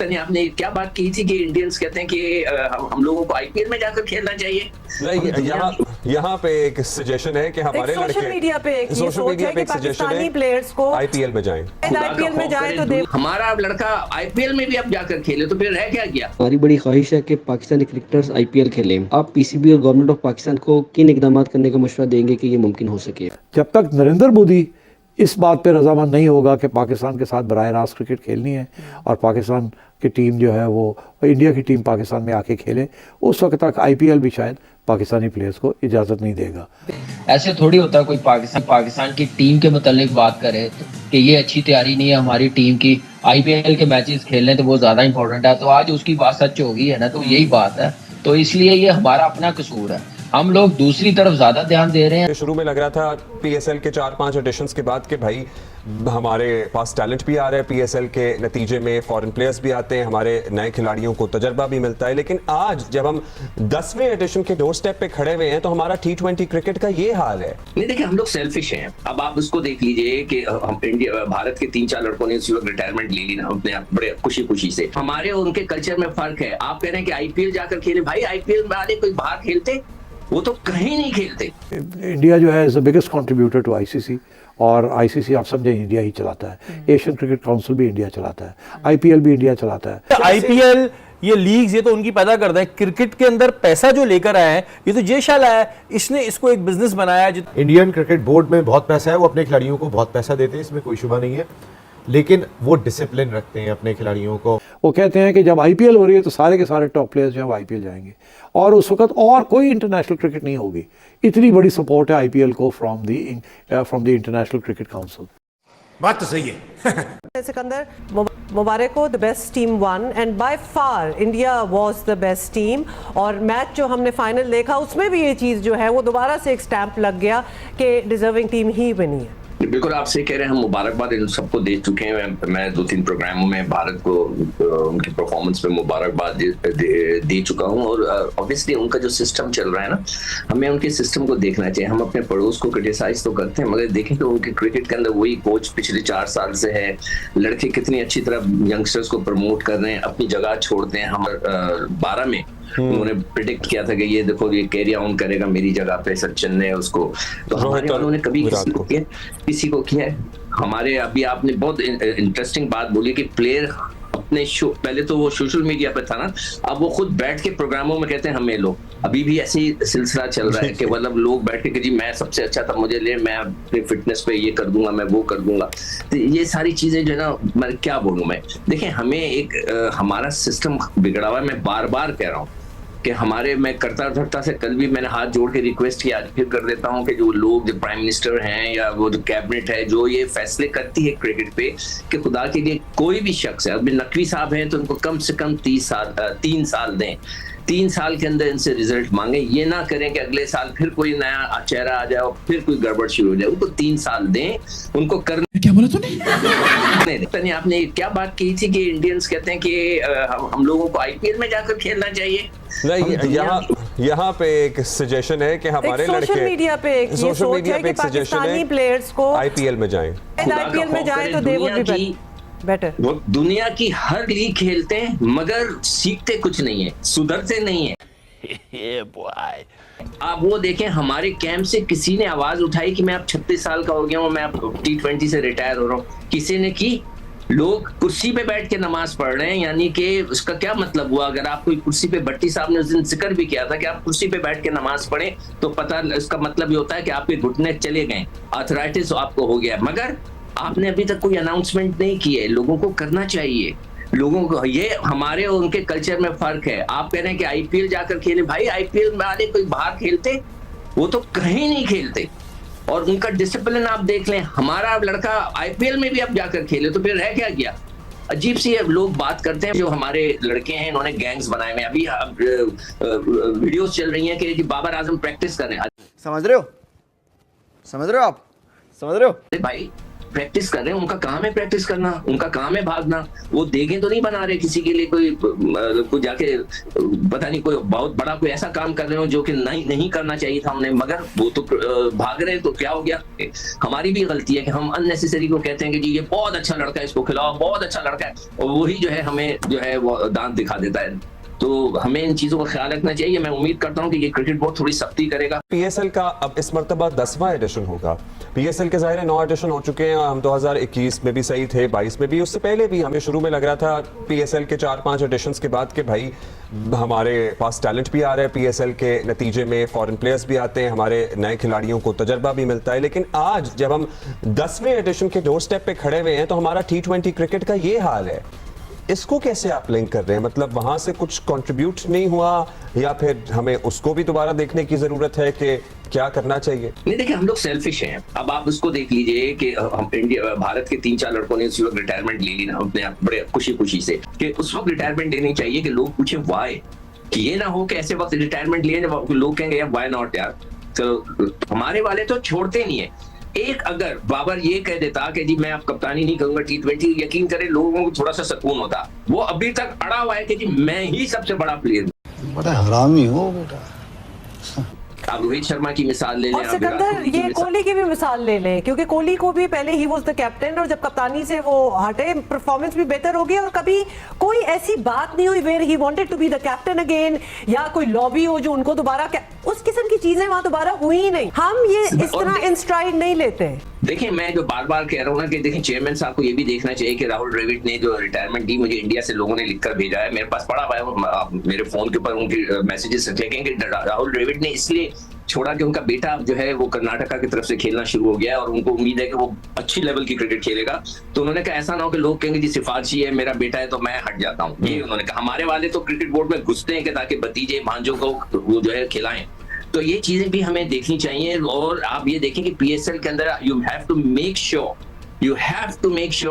नहीं, आपने क्या बात की थी कि इंडियंस कहते हैं कि हम लोगों को आईपीएल में जाकर खेलना चाहिए। यहाँ पे एक सजेशन है कि हमारे लड़के सोशल मीडिया पे एक सजेशन पाकिस्तानी प्लेयर्स को आईपीएल में जाएं। आईपीएल में जाए तो दे हमारा लड़का आईपीएल में भी अब जाकर खेले तो फिर रह क्या गया। हमारी बड़ी ख्वाहिश है कि पाकिस्तानी क्रिकेटर्स आईपीएल खेलें। आप पीसीबी और गवर्नमेंट ऑफ पाकिस्तान को किन इकदाम करने का मशवरा देंगे कि ये मुमकिन हो सके? जब तक नरेंद्र मोदी इस बात पे रजामंद नहीं होगा कि पाकिस्तान के साथ बराह रास्त क्रिकेट खेलनी है और पाकिस्तान की टीम जो है वो इंडिया की टीम पाकिस्तान में आके खेले, उस वक्त तक आईपीएल भी शायद पाकिस्तानी प्लेयर्स को इजाज़त नहीं देगा। ऐसे थोड़ी होता है कोई पाकिस्तान की टीम के मुतालिक बात करे कि ये अच्छी तैयारी नहीं है हमारी टीम की, आईपीएल के मैचेस खेलने तो वो ज़्यादा इंपॉर्टेंट है। तो आज उसकी बात सच होगी है ना, तो यही बात है। तो इसलिए ये हमारा अपना कसूर है, हम लोग दूसरी तरफ ज्यादा ध्यान दे रहे हैं। शुरू में लग रहा था पीएसएल के 4-5 एडिशंस के बाद कि भाई हमारे पास टैलेंट भी आ रहा है, पीएसएल के नतीजे में फॉरेन प्लेयर्स भी आते हैं, हमारे नए खिलाड़ियों को तजर्बा भी मिलता है। लेकिन आज जब हम 10वें एडिशन के डोर स्टेप पे खड़े हुए हैं तो हमारा T20 क्रिकेट का ये हाल है। नहीं देखिए, हम लोग सेल्फिश हैं। अब आप उसको देख लीजिए कि हम इंडिया भारत के 3-4 लड़कों ने इसी वक्त रिटायरमेंट ले ली ना अपने बड़े खुशी से। हमारे और उनके कल्चर में फर्क है। आप कह रहे हैं कि आईपीएल जाकर खेले, भाई आईपीएल में आने कोई बाहर खेलते, वो तो कहीं नहीं खेलते। इंडिया जो है is the biggest contributor to ICC, और आईसीसी आप समझे इंडिया ही चलाता है। एशियन क्रिकेट काउंसिल भी इंडिया चलाता है, आईपीएल भी इंडिया चलाता है। आईपीएल ये लीग्स ये तो उनकी पैदा करते हैं। क्रिकेट के अंदर पैसा जो लेकर आए हैं ये तो जयशाल आया है, इसने इसको एक बिजनेस बनाया है। इंडियन क्रिकेट बोर्ड में बहुत पैसा है, वो अपने खिलाड़ियों को बहुत पैसा देते हैं, इसमें कोई शुबा नहीं है, लेकिन वो डिसिप्लिन रखते हैं अपने खिलाड़ियों को। वो कहते हैं कि जब आईपीएल हो रही है तो सारे के सारे टॉप प्लेयर्स जो है आईपीएल जाएंगे, और उस वक्त और कोई इंटरनेशनल क्रिकेट नहीं होगी। इतनी बड़ी सपोर्ट है आईपीएल को from the International Cricket council. बात तो सही है। सिकंदर मुबारक को the best team one, and by far India was the best team. और मैच जो हमने फाइनल देखा उसमें भी ये चीज़ जो है वो दोबारा से एक स्टैंप लग गया कि डिजर्विंग टीम ही बनी है। बिल्कुल आप सही कह रहे हैं। हम मुबारकबाद इन सबको दे चुके हैं। मैं 2-3 प्रोग्रामों में भारत को उनकी परफॉर्मेंस पे मुबारकबाद दे चुका हूं। और ऑब्वियसली उनका जो सिस्टम चल रहा है ना, हमें उनके सिस्टम को देखना चाहिए। हम अपने पड़ोस को क्रिटिसाइज तो करते हैं, मगर देखें कि उनके क्रिकेट के अंदर वही कोच पिछले 4 साल से है। लड़के कितनी अच्छी तरह यंगस्टर्स को प्रमोट कर रहे हैं, अपनी जगह छोड़ते हैं। हम 12 में उन्होंने प्रिडिक्ट किया था कि ये देखो ये कैरी ऑन करेगा मेरी जगह पे सचिन ने उसको, तो हमारे वालों ने कभी किसी को किया है। हमारे अभी आपने बहुत इंटरेस्टिंग बात बोली कि प्लेयर अपने शो, पहले तो वो सोशल मीडिया पे था ना, अब वो खुद बैठ के प्रोग्रामों में कहते हैं हमें लो। अभी भी ऐसे ही सिलसिला चल रहा है कि मतलब लोग बैठ के जी मैं सबसे अच्छा था, मुझे ले, मैं अपने फिटनेस पे ये कर दूंगा, मैं वो कर दूंगा। तो ये सारी चीजें जो है ना, मैं क्या बोलूं मैं। देखिए हमें एक हमारा सिस्टम बिगड़ा हुआ है। मैं बार बार कह रहा हूँ कि हमारे, मैं करता धरता से कल भी मैंने हाथ जोड़ के रिक्वेस्ट किया, आज फिर कर देता हूं कि जो लोग, जो प्राइम मिनिस्टर हैं या वो जो कैबिनेट है जो ये फैसले करती है क्रिकेट पे, कि खुदा के लिए कोई भी शख्स है, अभी नकवी साहब हैं तो उनको कम से कम 3 साल दें। 3 साल के अंदर इनसे रिजल्ट मांगे। ये ना करें कि अगले साल फिर कोई नया चेहरा आ जाए और फिर कोई गड़बड़ शुरू हो जाए। उनको 3 साल दें, उनको करने। क्या बोला तूने? नहीं, आपने क्या बात की थी कि इंडियंस कहते हैं कि हम लोगों को आईपीएल में जाकर खेलना चाहिए। नहीं, यहाँ पे एक सजेशन है कि हमारे लड़के सोशल मीडिया पे एक पाकिस्तानी प्लेयर्स को आईपीएल में जाएं। आईपीएल में जाए तो दे वुड बी बेटर। वो दुनिया की हर लीग खेलते हैं मगर सीखते कुछ नहीं है, सुधरते नहीं है। आप वो देखें, हमारे कैंप से किसी ने आवाज उठाई कि मैं अब 36 साल का हो गया हूँ, मैं अब T20 से रिटायर हो रहा हूँ? किसी ने की? लोग कुर्सी पे बैठ के नमाज पढ़ रहे हैं। यानी कि उसका क्या मतलब हुआ? अगर आप कोई कुर्सी पे, भट्टी साहब ने उस दिन जिक्र भी किया था कि आप कुर्सी पे बैठ के नमाज पढ़े तो पता, इसका मतलब ये होता है कि आपके घुटने चले गए, आर्थराइटिस आपको हो गया। मगर आपने अभी तक कोई अनाउंसमेंट नहीं की है। लोगों को करना चाहिए, लोगों को। ये हमारे और उनके कल्चर में फर्क है। आप कह रहे हैं कि आईपीएल जाकर खेले, भाई आईपीएल में आने कोई बाहर खेलते, वो तो कहीं नहीं खेलते। और उनका डिसिप्लिन आप देख लें। हमारा लड़का आईपीएल में भी अब जाकर खेले तो फिर रह क्या गया। अजीब सी लोग बात करते हैं। जो हमारे लड़के हैं इन्होंने गैंग्स बनाए हुए। अभी वीडियोस चल रही हैं कि बाबर आजम प्रैक्टिस कर रहे हैं। समझ रहे हो आप? समझ रहे हो? भाई प्रैक्टिस कर रहे हैं, उनका काम है प्रैक्टिस करना, उनका काम है भागना। वो देखें तो नहीं बना रहे किसी के लिए कोई जाके पता नहीं कोई बहुत बड़ा कोई ऐसा काम कर रहे हो जो कि नहीं करना चाहिए था उन्हें, मगर वो तो भाग रहे हैं। तो क्या हो गया, हमारी भी गलती है कि हम अननेसेसरी को कहते हैं कि जी ये बहुत अच्छा लड़का है, इसको खिलाओ, बहुत अच्छा लड़का है, और वही जो है हमें जो है वो दांत दिखा देता है। तो हमें इन चीजों का ख्याल रखना चाहिए। मैं उम्मीद करता हूं कि ये क्रिकेट बोर्ड थोड़ी सख्ती करेगा। पीएसएल का अब इस मर्तबा 10वां एडिशन होगा। पीएसएल के ज़ाहिर है 9 एडिशन हो चुके हैं। हम 2021 में भी सही थे, 22 में भी, उससे पहले भी हमें शुरू में लग रहा था पीएसएल के 4-5 एडिशंस के बाद के भाई हमारे पास टैलेंट भी आ रहा है, पीएसएल के नतीजे में फॉरेन प्लेयर्स भी आते हैं, हमारे नए खिलाड़ियों को तजर्बा भी मिलता है। लेकिन आज जब हम 10वें एडिशन के डोर स्टेप पे खड़े हुए हैं तो हमारा T20 क्रिकेट का ये हाल है। इसको कैसे आप लिंक कर रहे हैं? मतलब वहां से कुछ कंट्रीब्यूट नहीं हुआ, या फिर हमें उसको भी दोबारा देखने की जरूरत है कि क्या करना चाहिए? नहीं, देखिए हम लोग सेल्फिश हैं। अब आप उसको देख लीजिए कि हम इंडिया भारत के 3-4 लड़कों ने उस वक्त रिटायरमेंट ले ली ना अपने बड़े खुशी से, कि उस वक्त रिटायरमेंट लेनी चाहिए कि लोग पूछे वाई, कि ये ना हो कि ऐसे वक्त रिटायरमेंट लिए जब लोग कहेंगे यार वाई नॉट यार। चलो हमारे वाले तो छोड़ते नहीं है। एक अगर बाबर ये कह देता कि जी मैं अब कप्तानी नहीं करूंगा T20, यकीन करें लोगों को थोड़ा सा सुकून होता। वो अभी तक अड़ा हुआ है कि जी मैं ही सबसे बड़ा प्लेयर हूं। बड़ा हरामी हो बेटा। आप रोहित शर्मा की मिसाल ले लें, और सिकंदर ये कोहली की भी मिसाल ले लें, क्योंकि कोहली को भी पहले ही वाज द कैप्टन, और जब कप्तानी से वो हटे परफॉर्मेंस भी बेहतर हो गई, और कभी कोई ऐसी बात नहीं हुई where he wanted to be the captain again, या कोई लॉबी हो जो उनको दोबारा, उस किस्म की चीजें वहां दोबारा हुई ही नहीं। हम ये इस तरह इन स्ट्राइड नहीं लेते। देखिए मैं जो बार बार कह रहा हूँ ना कि देखिए चेयरमैन साहब को ये भी देखना चाहिए कि राहुल द्रविड़ ने जो रिटायरमेंट दी, मुझे इंडिया से लोगों ने लिखकर भेजा है, मेरे पास पड़ा हुआ है, मेरे फोन के ऊपर उनकी मैसेजेस देखेंगे। राहुल द्रविड़ ने इसलिए छोड़ा कि उनका बेटा जो है वो कर्नाटका की तरफ से खेलना शुरू हो गया है और उनको उम्मीद है कि वो अच्छी लेवल की क्रिकेट खेलेगा। तो उन्होंने कहा ऐसा ना हो कि लोग कहेंगे जी सिफारिशी है, मेरा बेटा है तो मैं हट जाता हूँ। ये उन्होंने कहा। हमारे वाले तो क्रिकेट बोर्ड में घुसते हैं कि ताकि भतीजे भांजों को वो जो है खिलाएं। तो ये चीजें भी हमें देखनी चाहिए। और आप ये देखें कि पीएसएल के अंदर you have to make sure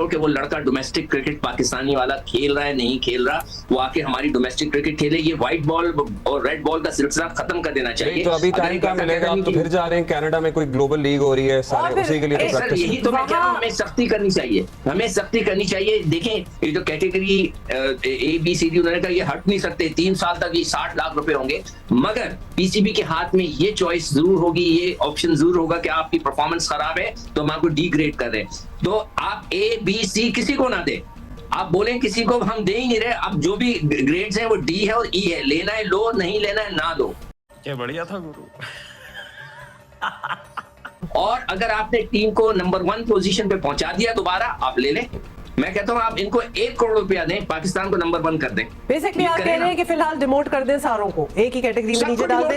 कि वो लड़का डोमेस्टिक क्रिकेट पाकिस्तानी वाला खेल रहा है, नहीं खेल रहा, वो आके हमारी डोमेस्टिक क्रिकेट खेले। ये व्हाइट बॉल और रेड बॉल का सिलसिला खत्म कर देना चाहिए। तो अभी टाइम का मिलेगा, आप तो फिर जा रहे हैं कनाडा में, कोई ग्लोबल लीग हो रही है, सारे उसी के लिए तो प्रैक्टिस। यही तो मैं कह रहा हूं, हमें सख्ती करनी चाहिए, देखें ये जो कैटेगरी ABCD उन्होंने कहा ये हट नहीं सकते, 3 साल तक ये 60 लाख रुपए होंगे, मगर पीसीबी के हाथ में ये चॉइस जरूर होगी, ये ऑप्शन जरूर होगा कि आपकी परफॉर्मेंस खराब है तो हम आपको डिग्रेड कर रहे हैं। तो आप ABC किसी को ना दे, आप बोलें किसी को हम दे ही नहीं रहे। अब जो भी ग्रेड्स हैं वो D है और E है, लेना है लो, नहीं लेना है ना दो। क्या बढ़िया था गुरु। और अगर आपने टीम को नंबर 1 पोजीशन पे पहुंचा दिया दोबारा, आप ले लें। मैं कहता हूं आप इनको 1 करोड़ रुपया दें, पाकिस्तान को नंबर 1 कर दें। बेसिकली आप कह रहे हैं कि फिलहाल डिमोट कर दें सारों को, एक ही कैटेगरी में नीचे डाल दें।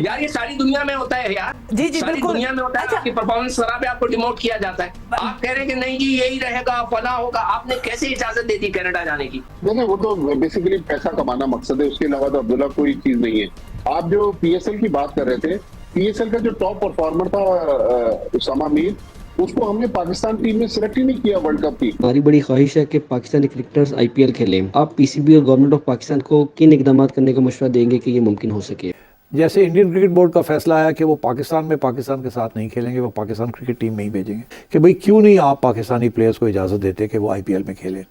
यार ये सारी दुनिया में होता है यार, जी जी सारी बिल्कुल दुनिया में होता है। अच्छा। आपकी परफॉर्मेंस खराब है, आपको डिमोट किया जाता है। आप कह रहे हैं कि नहीं जी यही रहेगा, फला होगा। आपने कैसे इजाजत दे दी कनाडा जाने की? नहीं, वो तो बेसिकली पैसा कमाना मकसद है, उसके अलावा तो अब्दुल्ला कोई चीज नहीं है। आप जो PSL की बात कर रहे थे, PSL का जो टॉप परफॉर्मर था उसामा मीर, उसको हमने पाकिस्तान टीम में सिलेक्ट ही नहीं किया वर्ल्ड कप की। हमारी बड़ी ख्वाहिश है कि पाकिस्तानी क्रिकेटर्स IPL खेलें। आप PCB और गवर्नमेंट ऑफ पाकिस्तान को किन इकदाम करने का मशवरा देंगे कि ये मुमकिन हो सके? जैसे इंडियन क्रिकेट बोर्ड का फैसला आया कि वो पाकिस्तान में पाकिस्तान के साथ नहीं खेलेंगे, वो पाकिस्तान क्रिकेट टीम में ही भेजेंगे, कि भाई क्यों नहीं आप पाकिस्तानी प्लेयर्स को इजाज़त देते कि वो IPL में खेलें।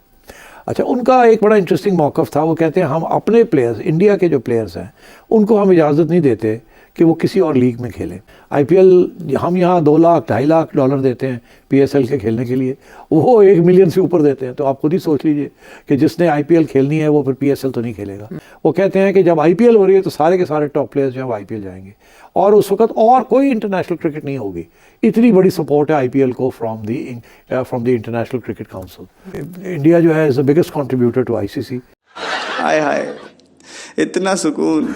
अच्छा, उनका एक बड़ा इंटरेस्टिंग मौक़िफ़ था। वो कहते हैं हम अपने प्लेयर्स, इंडिया के जो प्लेयर्स हैं उनको हम इजाज़त नहीं देते कि वो किसी और लीग में खेलें। IPL हम यहाँ 2 लाख $2.5 लाख देते हैं PSL के खेलने के लिए, वो 1 मिलियन से ऊपर देते हैं। तो आप खुद ही सोच लीजिए कि जिसने IPL खेलनी है वो फिर PSL तो नहीं खेलेगा। वो कहते हैं कि जब IPL हो रही है तो सारे के सारे टॉप प्लेयर्स जो हैं वो IPL जाएंगे, और उस वक्त और कोई इंटरनेशनल क्रिकेट नहीं होगी। इतनी बड़ी सपोर्ट है IPL को from the International Cricket Council. India जो है is the biggest contributor to ICC। हाय हाय, इतना सुकून।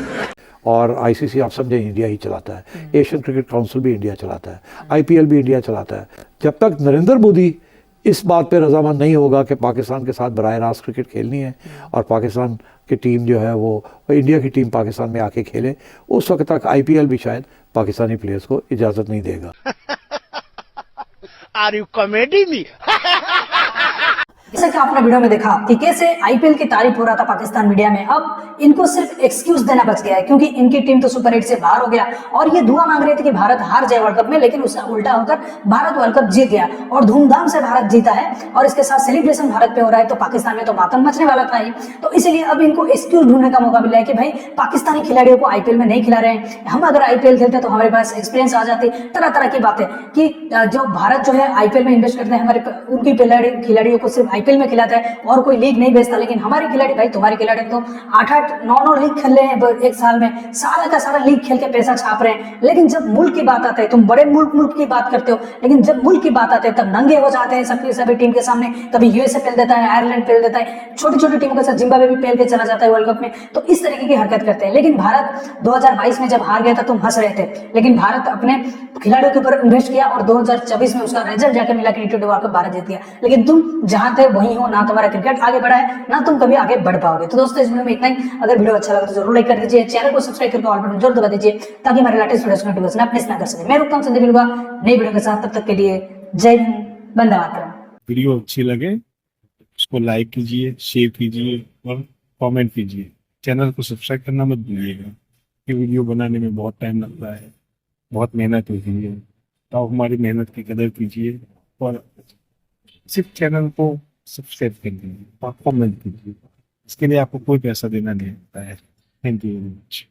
और ICC आप समझें इंडिया ही चलाता है, एशियन क्रिकेट काउंसिल भी इंडिया चलाता है, IPL भी इंडिया चलाता है। जब तक नरेंद्र मोदी इस बात पे रजामंद नहीं होगा कि पाकिस्तान के साथ बराह रास्त क्रिकेट खेलनी है और पाकिस्तान की टीम जो है वो इंडिया की टीम पाकिस्तान में आके खेले, उस वक्त तक IPL भी शायद पाकिस्तानी प्लेयर्स को इजाज़त नहीं देगा। Are you comedy me? जैसे कि आपने वीडियो में देखा कि कैसे आईपीएल की तारीफ हो रहा था पाकिस्तान मीडिया में, अब इनको सिर्फ एक्सक्यूज देना बच गया है क्योंकि इनकी टीम तो सुपर 8 से बाहर हो गया और ये दुआ मांग रहे थे कि भारत हार जाए वर्ल्ड कप में, लेकिन उसका उल्टा होकर भारत वर्ल्ड कप जीत गया और धूमधाम से भारत जीता है और इसके साथ सेलिब्रेशन भारत पे हो रहा है। तो पाकिस्तान में तो मातम मचने वाला था ही, तो इसीलिए अब इनको एक्सक्यूज ढूंढने का मौका मिला है कि भाई पाकिस्तानी खिलाड़ियों को आईपीएल में नहीं खिला रहे हैं, हम अगर आईपीएल खेलते तो हमारे पास एक्सपीरियंस आ जाती, तरह तरह की बातें कि जो भारत जो है आईपीएल में इन्वेस्ट करते हैं हमारे उनकी खिलाड़ियों को सिर्फ आईपीएल में खिलाता है और कोई लीग नहीं भेजता, लेकिन हमारे खिलाड़ी भाई तुम्हारे खिलाड़ी तो 8-8 9-9 लीग खेल रहे हैं एक साल में, सारा का सारा लीग खेल के पैसा छाप रहे हैं। लेकिन जब मुल्क की बात आती है, तुम बड़े मुल्क की बात करते हो, लेकिन जब मुल्क की बात आती है तब नंगे हो जाते हैं सभी टीम के सामने। कभी यूएसए पेल देता है, आयरलैंड पेल देता है, छोटी छोटी टीमों के साथ जिम्बाब्वे भी पेल के चला जाता है वर्ल्ड कप में। तो इस तरीके की हरकत करते हैं। लेकिन भारत 2022 में जब हार गया था तुम हंस रहे थे, लेकिन भारत अपने खिलाड़ियों के ऊपर इन्वेस्ट किया और 2024 में उसका रिजल्ट जाके मिला कि T20 वर्ल्ड कप भारत जीत गया। लेकिन तुम जहां थे वहीं हो, ना तुम्हारा क्रिकेट आगे बढ़ा है ना तुम कभी आगे बढ़ पाओगे। तो दोस्तों इस वीडियो में इतना ही। अगर वीडियो अच्छा लगा तो जरूर लाइक कर दीजिए, चैनल को सब्सक्राइब करके ऑल बटन जरूर दबा दीजिए ताकि हमारे लेटेस्ट वीडियोस का नोटिफिकेशन आप मिस ना कर सके। मैं रुकता हूं, संदीप मिलूंगा नई वीडियो के साथ, तब तक के लिए जय हिंद, वंदे मातरम। वीडियो अच्छी लगे उसको लाइक कीजिए, शेयर कीजिए और कमेंट कीजिए। चैनल को सब्सक्राइब करना मत भूलिएगा। ये वीडियो बनाने में बहुत टाइम लगता है, बहुत मेहनत होती है, तो आप हमारी मेहनत की कदर कीजिए और सिर्फ चैनल को सब्सक्राइब कर दीजिए और कमेंट कीजिए। इसके लिए आपको कोई पैसा देना नहीं होता है। Thank you very much.